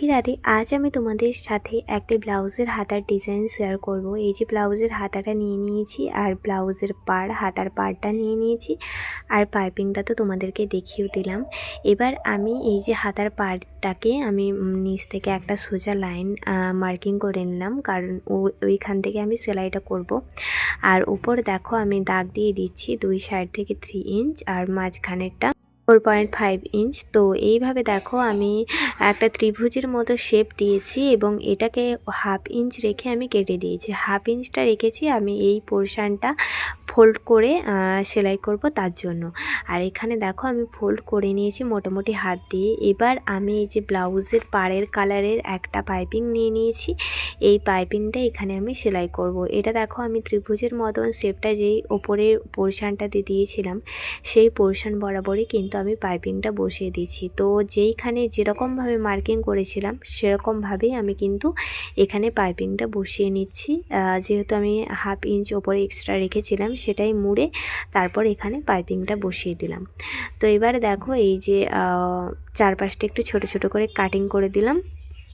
রাধে রাধে। আজ আমি তোমাদের সাথে একটি ব্লাউজের হাতার ডিজাইন শেয়ার করব। এই যে ব্লাউজের হাতাটা নিয়ে নিয়েছি আর ব্লাউজের পাড় হাতার পাড়টা নিয়ে নিয়েছি আর পাইপিংটা তো তোমাদেরকে দেখিয়েও দিলাম। এবার আমি এই যে হাতার পাড়টাকে আমি নিচ থেকে একটা সোজা লাইন মার্কিং করে নিলাম, কারণ ওইখান থেকে আমি সেলাইটা করব। আর উপর দেখো আমি দাগ দিয়ে দিচ্ছি 2 সাইড থেকে 3 ইঞ্চ আর মাঝখানেরটা 4.5 ইঞ্চ। তো এইভাবে দেখো আমি একটা ত্রিভুজের মতো শেপ দিয়েছি এবং এটাকে 1/2 ইঞ্চ রেখে আমি কেটে দিয়েছি। 1/2 ইঞ্চটা রেখেছি আমি এই পোর্শনটা ফোল্ড করে সেলাই করব তার জন্য। আর এখানে দেখো আমি ফোল্ড করে নিয়েছি মোটামুটি হাত দিয়ে। এবার আমি এই যে ব্লাউজের পাড়ের কালারের একটা পাইপিং নিয়ে নিয়েছি, এই পাইপিংটা এখানে আমি সেলাই করব। এটা দেখো আমি ত্রিভুজের মতন শেপটা যেই ওপরের পোর্শনটাতে দিয়েছিলাম সেই পোর্শন বরাবরই কিন্তু আমি পাইপিংটা বসিয়ে দিচ্ছি। তো যেইখানে যেরকমভাবে মার্কিং করেছিলাম সেরকমভাবেই আমি কিন্তু এখানে পাইপিংটা বসিয়ে নিচ্ছি। যেহেতু আমি 1/2 ইঞ্চ ওপরে এক্সট্রা রেখেছিলাম সেটাই মুড়ে তারপর এখানে পাইপিংটা বসিয়ে দিলাম। তো এবারে দেখো এই যে চারপাশটা একটু ছোট ছোট করে কাটিং করে দিলাম।